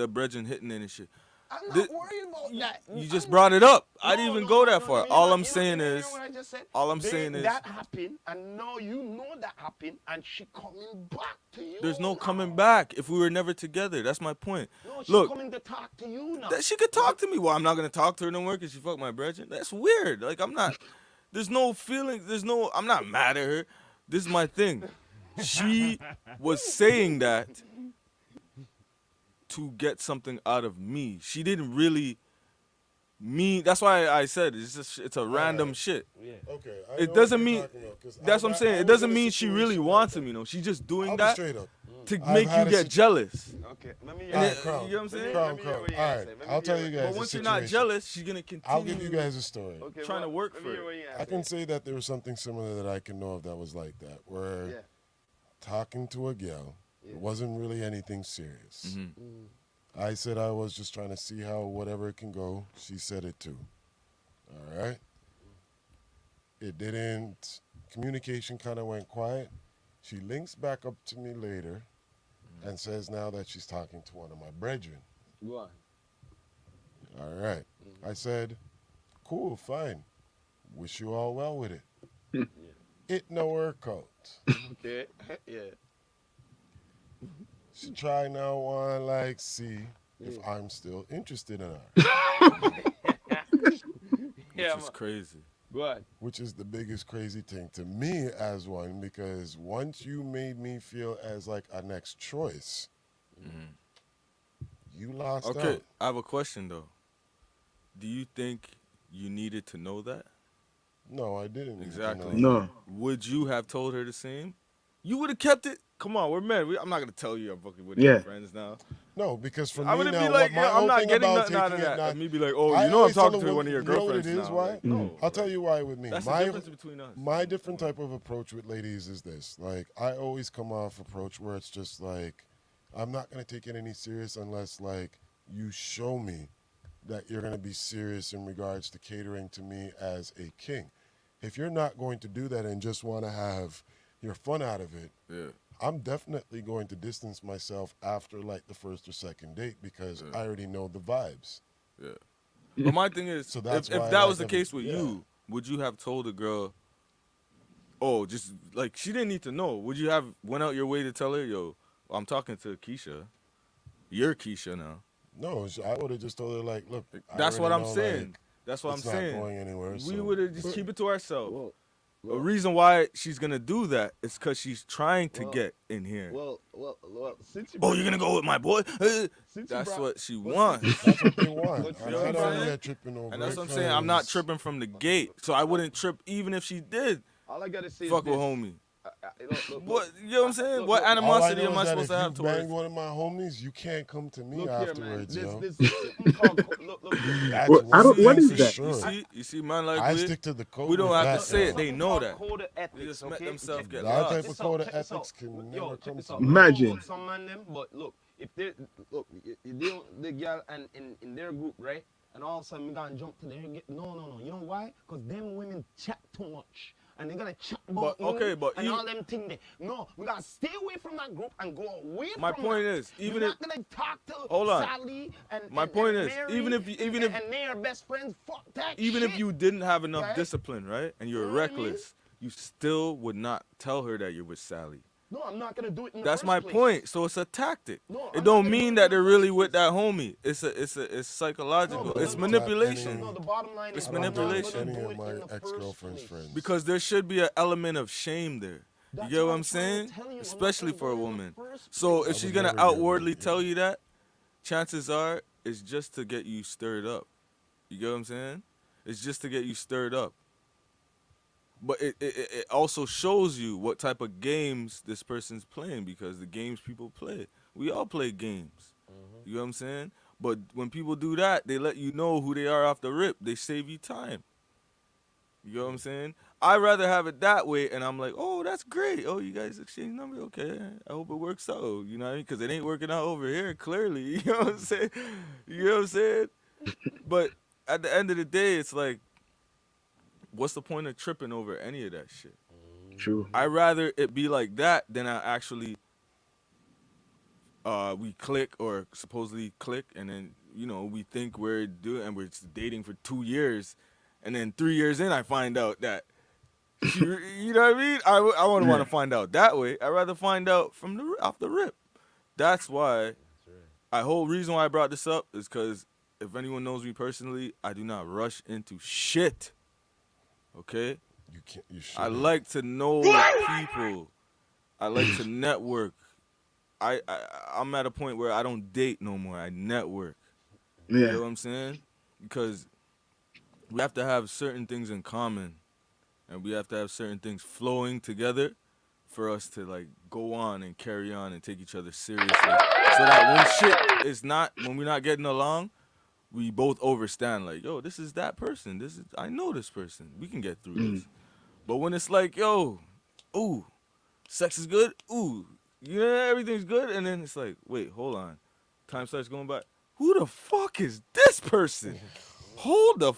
brethren hitting it and shit. I'm not This- worried about that. You just brought it up. I didn't No, even no, go no, that no, far. no, All you I'm know- saying you know is, what I just said? all I'm saying is, that happened, and now you know that happened, and she coming back to you. there's no now. coming back if we were never together. That's my point. No, she Look, coming to talk to you now. that she could talk to me. Well, I'm not gonna talk to her no more because she fucked my brethren. That's weird. Like I'm not. There's no feeling. I'm not mad at her. This is my thing. She was saying that to get something out of me. She didn't really mean. That's why I said it's a random shit. Yeah. Okay. I It know doesn't what mean. you're talking about, 'cause That's what I'm saying. I It was doesn't in a mean she really situation wants like him. that. She's just doing I'll be that straight up. to I've make you had a get situ- jealous. Okay, let me All hear right, it. Crown. You know what I'm saying? Crown, Let me hear Crown. what you All have to right, say. Let me I'll tell hear you it. guys But the once you're not situation. jealous, she's gonna continue. I'll give you guys a story. Okay, Trying to work let for me hear it. what you have I to can say. say that there was something similar that I can know of that was like that, where Yeah. talking to a gal, Yeah. it wasn't really anything serious. Mhm. I said I was just trying to see how whatever it can go. She said it too. All right. It didn't. Communication kind of went quiet. She links back up to me later and says now that she's talking to one of my brethren. Go on. All right. I said, cool, fine. Wish you all well with it. It no work out. Okay. Yeah. She try now want like see if I'm still interested in her, Which Yeah, is man. crazy. Go on. which is the biggest crazy thing to me as one, because once you made me feel as like a next choice, you lost Okay, out. I have a question though. Do you think you needed to know that? No, I didn't. need to Exactly. know. No. Would you have told her the same? You would have kept it. Come on, we're men. I'm not gonna tell you I'm fucking with Yeah. your friends now. No, because for I me wouldn't now, be like, what my yeah, I'm whole not thing getting about nothing out of taking it that. not, And me be like, oh, I you know I'm always tell talking a to one woman- of your you know what girlfriends it is, now. why? Like, no, I'll tell you why with me. That's the My difference between us. My different type of approach with ladies is this. Like, I always come off approach where it's just like, I'm not going to take it any serious unless, like, you show me that you're going to be serious in regards to catering to me as a king. If you're not going to do that and just want to have your fun out of it, Yeah. I'm definitely going to distance myself after, like, the first or second date because I already know the vibes. Yeah. But my thing is, So that's if why, that like, was the every- case with yeah. you, would you have told a girl, oh, just like she didn't need to know? Would you have went out your way to tell her, yo, I'm talking to Keisha. You're Keisha now. No, I would have just told her, like, look, I That's what already I'm know, saying. like, That's what I'm it's not saying. going anywhere. We so- would have just keep it to ourselves. Well, A reason why she's gonna do that is because she's trying to Well, get in here. well, since you Oh, brought you're gonna it go with my boy? Since you That's brought- what she but wants. That's what they want. But And you know I what don't I'm want saying? that tripping over And that's it what I'm saying. I'm not 'cause- tripping from the gate, so I wouldn't trip even if she did all I gotta say fuck is with this. homie. Look, What you know what I'm saying? look, What look, animosity All I know am I is that supposed to have if you bang towards? one of my homies, you can't come to me look here, man. afterwards, yo. There's something called look here. That's What- I one don't- what thing is for that? sure. You see, man, like I we, stick to the code. we don't with have that, to say yo. it. They Something know called that. Code of ethics, They just let okay? themselves get That lost. type of code of ethics can Yo, never check come this to out. me. Imagine. Some man them, but look, if they look, you deal the girl and in their group, right? And all of a sudden, we gonna jump to their no. You know why? Cause them women chat too much. And they're gonna chat about But, okay, you but and you- all them things. No, we gotta stay away from that group and go away My from point that. is, even we're if- not gonna talk to Hold on. Sally and My and, point and is, Mary even if- and they are best friends. Fuck that. Even shit. if you didn't have enough Right? discipline, right, and you're You know what I mean? reckless, you still would not tell her that you're with Sally. No, I'm not gonna do it in the That's first my place. point. So it's a tactic. No, It I'm don't not gonna mean do it that in the they're really first with place. that homie. It's psychological. No, but It's no, manipulation. No, the bottom line It's is I'm not manipulation. gonna Any do of it my in the ex-girlfriend's first place. friends. Because there should be an element of shame there. You That's get what what I'm I'm trying to saying? tell you. I'm not Especially gonna for a do it in the woman. first So place. if I she's would gonna never get outwardly with you. tell you that, chances are it's just to get you stirred up. You get what I'm saying? It's just to get you stirred up. But it also shows you what type of games this person's playing, because the games people play. We all play games. You know what I'm saying? But when people do that, they let you know who they are off the rip. They save you time. You know what I'm saying? I'd rather have it that way, and I'm like, oh, that's great. Oh, you guys exchange numbers? Okay. I hope it works out. You know what I mean? Because it ain't working out over here, clearly. You know what I'm saying? You know what I'm saying? But at the end of the day, it's like, what's the point of tripping over any of that shit? True. I'd rather it be like that than I actually we click or supposedly click, and then we think we're doing and we're dating for 2 years, and then 3 years in I find out that she, you know what I mean? I wouldn't want to find out that way. I'd rather find out from off the rip. That's why. The whole reason why I brought this up is because if anyone knows me personally, I do not rush into shit. Okay? You can't. You should. I like to know people. I like to network. I'm at a point where I don't date no more. I network. You know Yeah. what I'm saying? Because we have to have certain things in common, and we have to have certain things flowing together for us to like go on and carry on and take each other seriously. So that when we're not getting along, we both overstand. Like, yo, this is that person. I know this person. We can get through this. But when it's like, yo, ooh, sex is good, ooh, everything's good, and then it's like, wait, hold on. Time starts going by. Who the fuck is this person? Hold up.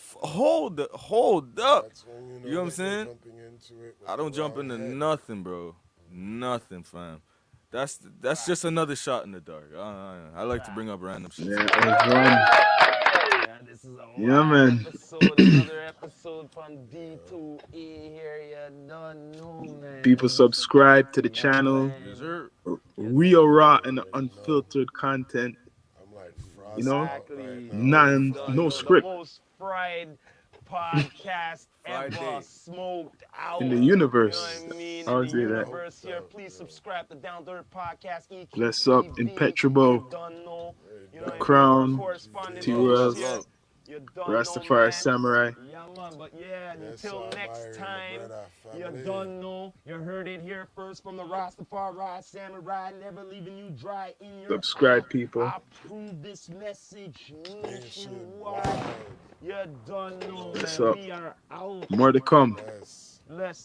That's when You know what I'm that you're saying? jumping into it with I don't the jump wrong into head. nothing, bro. Nothing, fam. That's just another shot in the dark. I like to bring up random shit. Yeah. That was one. Yeah, this is a Yeah, wild man. episode, another episode from D2E here. You don't know, man. People subscribe to the Yeah, channel. man. Yes, sir. Real raw and unfiltered content. I'm like You know? frosted out right now. None, Done, no yo, script The most fried podcast ever Friday. smoked out. in the universe. You know what I mean? I would In say the that. universe here. Please subscribe to Down to Earth Podcast. EQ Bless up, TV. Impenetrable, You done know. You know what I mean? Crown, Correspondent T. host Wells, here. You done Rastafari know, man. Samurai. Yeah, man. But yeah, Yes, until I'm next Iron, time. brother, You family. done know. You heard it here first from the Rastafari Samurai. Never leaving you dry in your Subscribe, heart. people. I approve this message nationwide. Nationwide. You done know, What's man. up? We are out. More to come. Yes. Let's